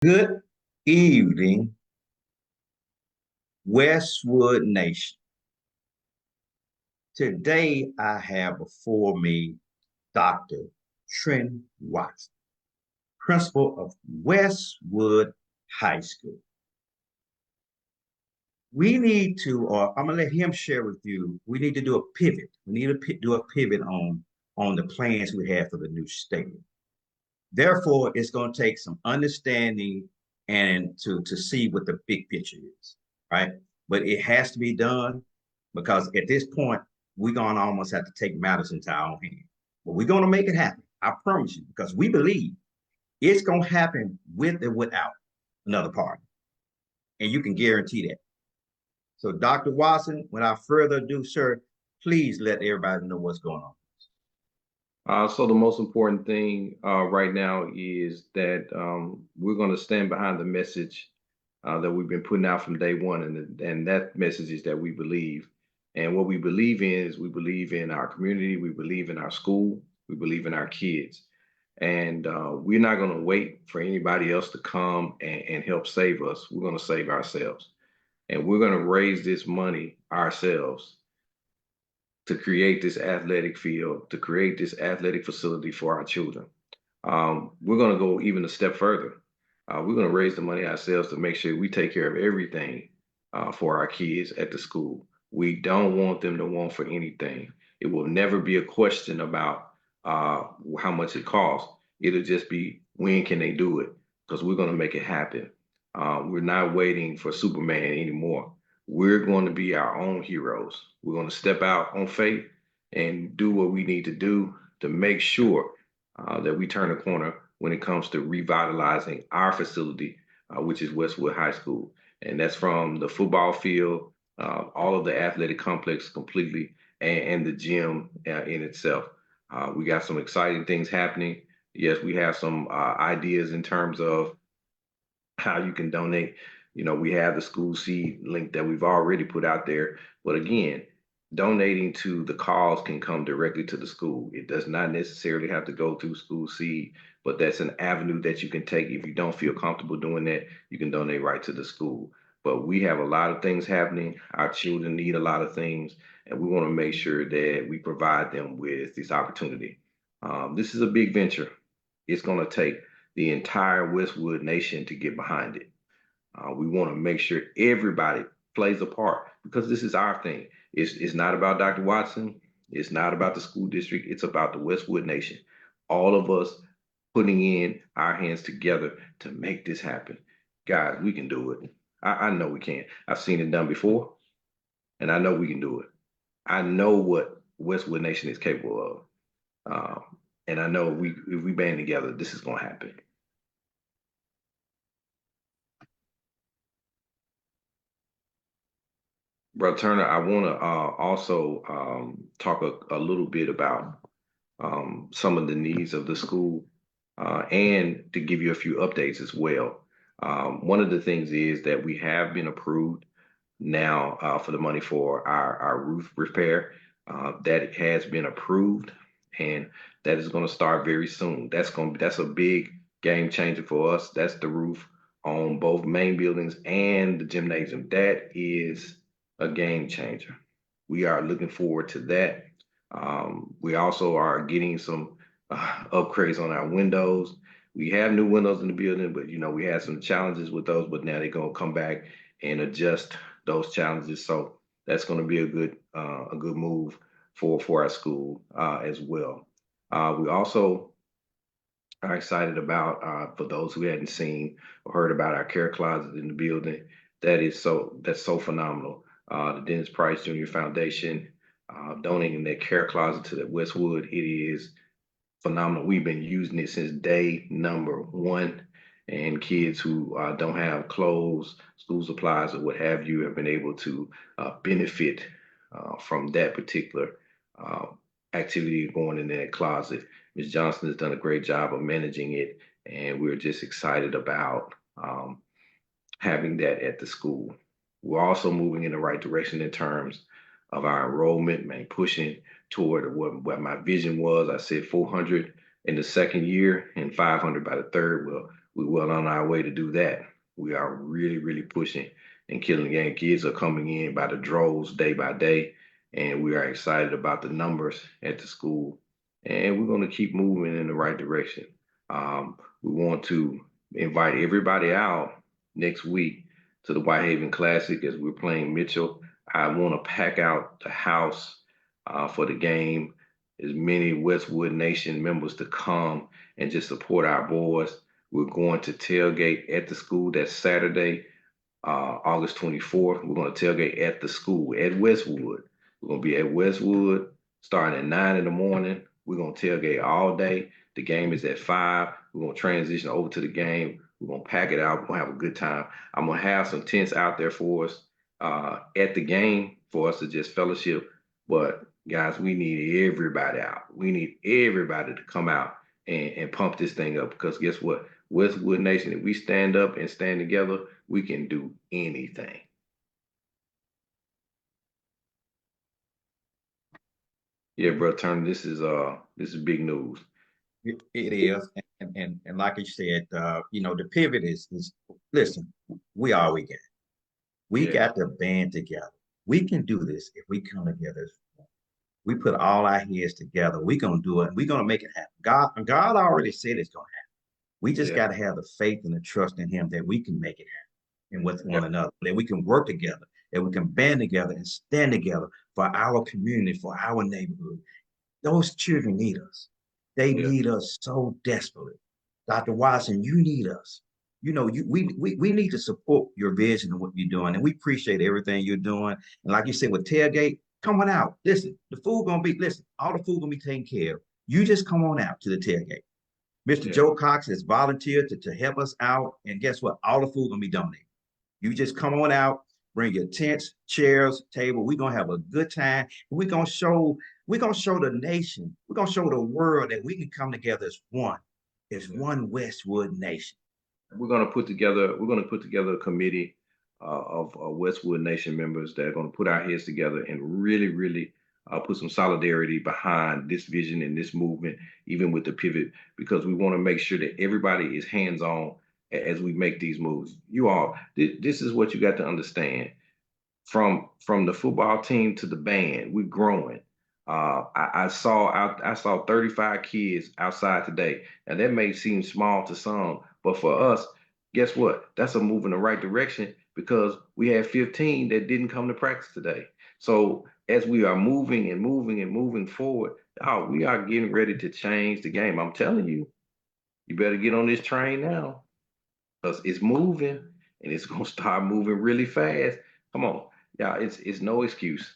Good evening, Westwood Nation. Today I have before me Dr. Trent Watson, principal of Westwood High School. We need to, or I'm gonna let him share with you, we need to do a pivot. We need to do a pivot on the plans we have for the new stadium. Therefore, it's going to take some understanding and to see what the big picture is, right? But it has to be done because at this point, we're going to almost have to take matters into our own hands. But we're going to make it happen. I promise you, because we believe it's going to happen with or without another party. And you can guarantee that. So, Dr. Watson, without further ado, sir, please let everybody know what's going on. So the most important thing right now is that we're going to stand behind the message that we've been putting out from day one, and that message is that we believe. And what we believe in is we believe in our community, we believe in our school, we believe in our kids, and we're not going to wait for anybody else to come and help save us. We're going to save ourselves, and we're going to raise this money ourselves to create this athletic field, to create this athletic facility for our children. We're going to go even a step further. We're going to raise the money ourselves to make sure we take care of everything for our kids at the school. We don't want them to want for anything. It will never be a question about how much it costs. It'll just be when can they do it, because we're going to make it happen. We're not waiting for Superman anymore. We're going to be our own heroes. We're going to step out on faith and do what we need to do to make sure that we turn a corner when it comes to revitalizing our facility, which is Westwood High School. And that's from the football field, all of the athletic complex completely, and the gym in itself. We got some exciting things happening. Yes, we have some ideas in terms of how you can donate. We have the school seed link that we've already put out there. But again, donating to the cause can come directly to the school. It does not necessarily have to go through school seed, but that's an avenue that you can take. If you don't feel comfortable doing that, you can donate right to the school. But we have a lot of things happening. Our children need a lot of things, and we want to make sure that we provide them with this opportunity. This is a big venture. It's going to take the entire Westwood nation to get behind it. We want to make sure everybody plays a part because this is our thing. It's not about Dr. Watson. It's not about the school district. It's about the Westwood nation. All of us putting in our hands together to make this happen. Guys, we can do it. I know we can. I've seen it done before, and I know we can do it. I know what Westwood Nation is capable of. And I know if we band together, this is going to happen. Brother Turner, I want to also talk a little bit about some of the needs of the school and to give you a few updates as well. One of the things is that we have been approved now for the money for our roof repair. That has been approved, and that is going to start very soon. That's a big game changer for us. That's the roof on both main buildings and the gymnasium. That is a game changer. We are looking forward to that. We also are getting some upgrades on our windows. We have new windows in the building, but we had some challenges with those, but now they're gonna come back and adjust those challenges. So that's going to be a good move for our school as well. We also are excited about for those who hadn't seen or heard about our care closet in the building. That's so phenomenal. The Dennis Price Jr. Foundation donating their care closet to the Westwood. It is phenomenal. We've been using it since day number one, and kids who don't have clothes, school supplies, or what have you have been able to benefit from that particular activity going in that closet. Ms. Johnson has done a great job of managing it, and we're just excited about having that at the school. We're also moving in the right direction in terms of our enrollment, man, pushing toward what my vision was. I said 400 in the second year and 500 by the third. Well, we're well on our way to do that. We are really, really pushing and killing the game. Kids are coming in by the droves day by day, and we are excited about the numbers at the school. And we're going to keep moving in the right direction. We want to invite everybody out next week to the Whitehaven Classic as we're playing Mitchell. I want to pack out the house for the game. As many Westwood Nation members to come and just support our boys. We're going to tailgate at the school that Saturday, August 24th. We're going to tailgate at the school at Westwood. We're going to be at Westwood starting at 9 in the morning. We're going to tailgate all day. The game is at 5. We're going to transition over to the game. We're going to pack it out. We're going to have a good time. I'm going to have some tents out there for us at the game for us to just fellowship. But guys, we need everybody out. We need everybody to come out and pump this thing up, because guess what? Westwood Nation, if we stand up and stand together, we can do anything. Yeah, bro, Turner, this is big news. It is, and like you said, the pivot is listen, we are we got. We got to band together. We can do this if we come together. We put all our heads together. We're gonna do it. We're gonna make it happen. God already said it's gonna happen. We just got to have the faith and the trust in Him that we can make it happen, and with one another, that we can work together, that we can band together and stand together for our community, for our neighborhood. Those children need us. They need us so desperately. Dr. Watson, you need us. We need to support your vision and what you're doing, and we appreciate everything you're doing. And like you said, with tailgate, come on out. Listen, the food gonna be all the food gonna be taken care of. You just come on out to the tailgate. Mr. Joe Cox has volunteered to help us out, and guess what? All the food gonna be donated. You just come on out, bring your tents, chairs, table. We're gonna have a good time. We're gonna show the nation, we're gonna show the world that we can come together as one Westwood Nation. We're gonna put together a committee of Westwood Nation members that are gonna put our heads together and really, really put some solidarity behind this vision and this movement, even with the pivot, because we want to make sure that everybody is hands-on as we make these moves. You all, this is what you got to understand. From the football team to the band, we're growing. I saw 35 kids outside today. Now that may seem small to some, but for us, guess what? That's a move in the right direction, because we had 15 that didn't come to practice today. So as we are moving and moving and moving forward, we are getting ready to change the game. I'm telling you, you better get on this train now, because it's moving and it's gonna start moving really fast. Come on, y'all, it's no excuse.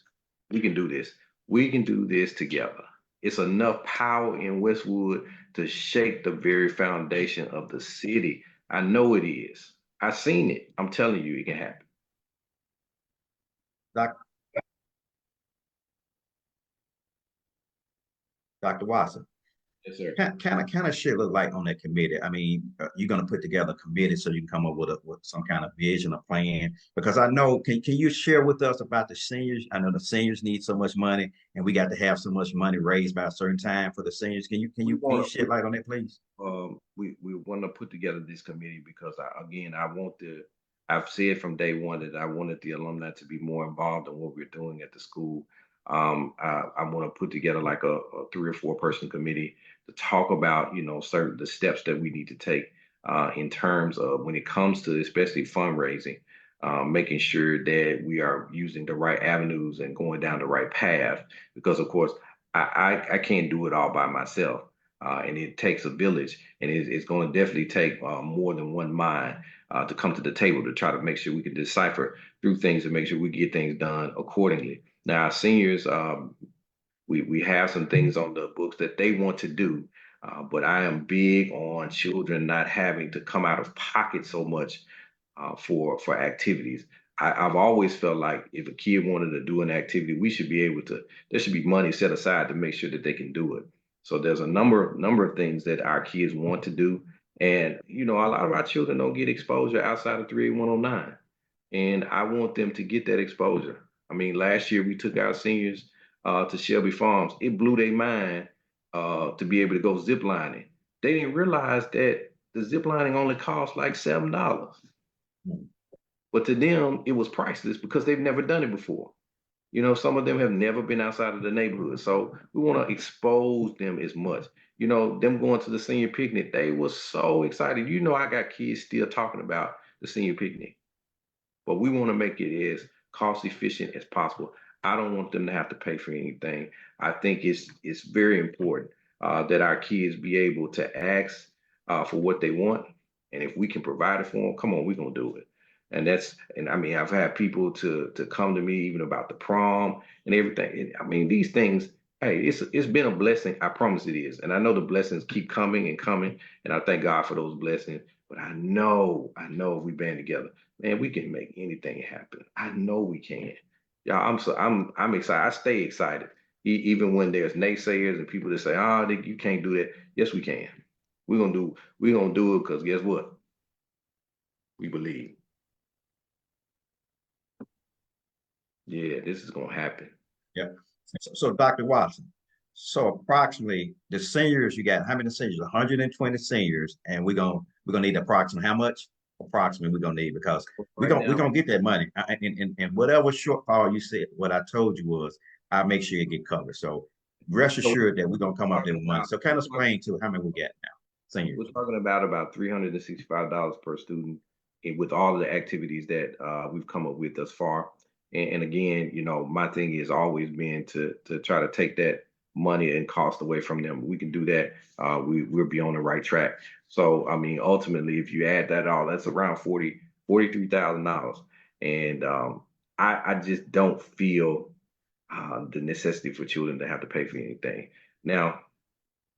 We can do this. We can do this together. It's enough power in Westwood to shake the very foundation of the city. I know it is. I've seen it. I'm telling you, it can happen. Dr. Watson, Yes, sir. kind of shed a little light on that committee. I mean, you're going to put together a committee so you can come up with some kind of vision or plan. Because I know, can you share with us about the seniors? I know the seniors need so much money, and we got to have so much money raised by a certain time for the seniors. Can you shed light on that, please? We want to put together this committee because I've said from day one that I wanted the alumni to be more involved in what we're doing at the school. I want to put together like a 3 or 4 person committee to talk about, certain the steps that we need to take in terms of when it comes to especially fundraising, making sure that we are using the right avenues and going down the right path. Because of course, I can't do it all by myself. And it takes a village, and it's going to definitely take more than one mind to come to the table to try to make sure we can decipher through things and make sure we get things done accordingly. Now, our seniors, we have some things on the books that they want to do, but I am big on children not having to come out of pocket so much for activities. I've always felt like if a kid wanted to do an activity, we should be able to. There should be money set aside to make sure that they can do it. So there's a number of things that our kids want to do, and a lot of our children don't get exposure outside of 38109, and I want them to get that exposure. I mean, last year we took our seniors to Shelby Farms. It blew their mind to be able to go zip lining. They didn't realize that the zip lining only cost like $7. Mm. But to them, it was priceless because they've never done it before. You know, some of them have never been outside of the neighborhood. So we want to expose them as much. You know, them going to the senior picnic, they were so excited. You know, I got kids still talking about the senior picnic, but we want to make it as cost efficient as possible. I don't want them to have to pay for anything. I think it's very important that our kids be able to ask for what they want, and if we can provide it for them, come on, we're gonna do it. And I mean, I've had people to come to me even about the prom and everything. I mean, these things. Hey, it's been a blessing. I promise it is, and I know the blessings keep coming and coming, and I thank God for those blessings. But I know if we band together, man, we can make anything happen. I know we can. Yeah, I'm excited. I stay excited. Even when there's naysayers and people that say, oh, you can't do that. Yes, we can. We're gonna do it because guess what? We believe. Yeah, this is gonna happen. Yeah. So, Dr. Watson, so approximately the seniors, you got how many seniors? 120 seniors, and we're gonna need approximately how much? Approximately we're gonna need because we're Right gonna we're now. gonna get that money. And whatever shortfall you said, what I told you was I'll make sure you get covered. So rest So assured that we're gonna come up there talking with money. about So kind of explain to how many we get now, seniors. we're talking about $365 per student with all of the activities that we've come up with thus far. And again, you know, my thing has always been to try to take that money and cost away from them. We can do that. We'll be on the right track. So I mean, ultimately, if you add that all, that's around $43,000. And I just don't feel the necessity for children to have to pay for anything. Now,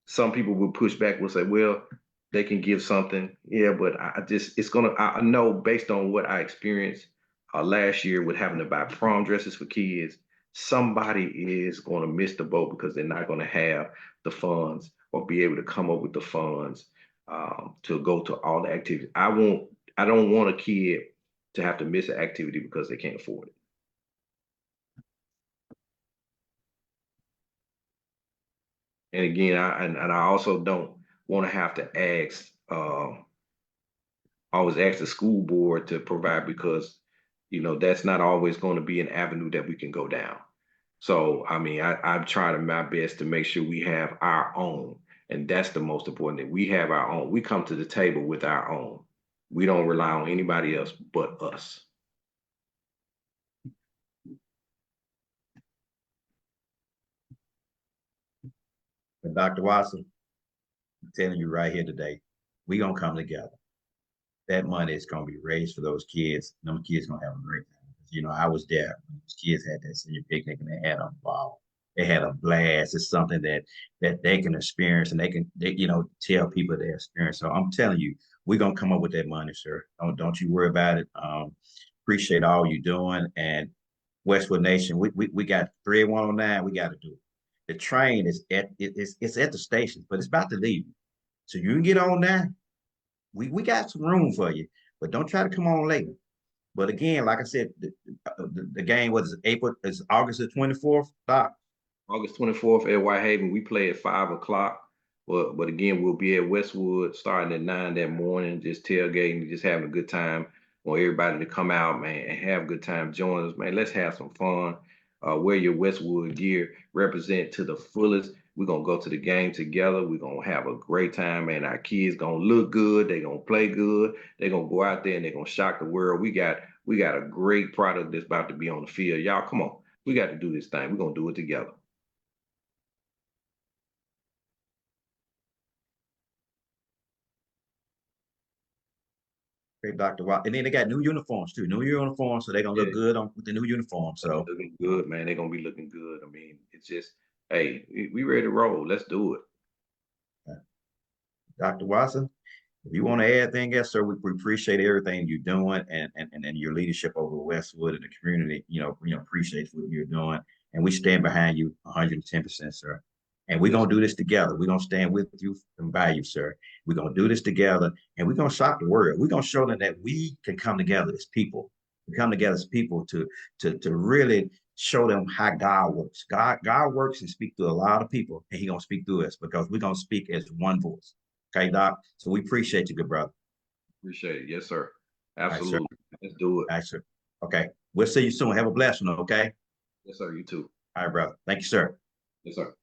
some people will push back, will say, well, they can give something. Yeah, but I know based on what I experienced last year with having to buy prom dresses for kids, somebody is going to miss the boat because they're not going to have the funds or be able to come up with the funds to go to all the activities. I don't want a kid to have to miss an activity because they can't afford it. And again, I also don't want to have to always ask the school board to provide because you know that's not always going to be an avenue that we can go down. So I mean, I'm trying my best to make sure we have our own, and that's the most important thing. We have our own. We come to the table with our own. We don't rely on anybody else but us. But Dr. Watson, I'm telling you right here today, we're gonna come together. That money is going to be raised for those kids. Them kids going to have a great time. You know, I was there when those kids had that senior picnic and they had a ball. They had a blast. It's something that they can experience and they tell people their experience. So I'm telling you, we're gonna come up with that money, sir. Don't you worry about it. Appreciate all you doing. And Westwood Nation, we got 3109. We got to do it. The train is it's at the station, but it's about to leave. So you can get on there. We got some room for you, but don't try to come on late. But again, like I said, the game was April, is August the 24th. Doc. August 24th at Whitehaven. We play at 5 o'clock. But again, we'll be at Westwood starting at 9 that morning, just tailgating, just having a good time. Want everybody to come out, man, and have a good time. Join us, man. Let's have some fun. Wear your Westwood gear, represent to the fullest. We're gonna go to the game together. We're gonna have a great time, man. Our kids gonna look good, they're gonna play good, they're gonna go out there and they're gonna shock the world. We got a great product that's about to be on the field. Y'all, come on. We got to do this thing. We're gonna do it together. Okay, Dr. Watt. And then they got new uniforms too. New uniforms, so they're gonna look Yeah. good on with the new uniform. So Looking good, man. They're gonna be looking good. I mean, it's just, hey, we ready to roll. Let's do it. Dr. Watson, if you want to add anything else, sir, we appreciate everything you're doing and your leadership over Westwood and the community. Appreciate what you're doing. And we stand behind you 110%, sir. And we're Yes, gonna do this together. We're gonna stand with you and by you, sir. We're gonna do this together and we're gonna shock the world. We're gonna show them that we can come together as people. We come together as people to really show them how God works. God works and speak to a lot of people, and He gonna speak through us because we're gonna speak as one voice. Okay, Doc. So we appreciate you, good brother. Appreciate it. Yes, sir. All right, sir. Absolutely. Let's do it. All right, sir. Okay. We'll see you soon. Have a blessed one, okay? Yes, sir. You too. All right, brother. Thank you, sir. Yes, sir.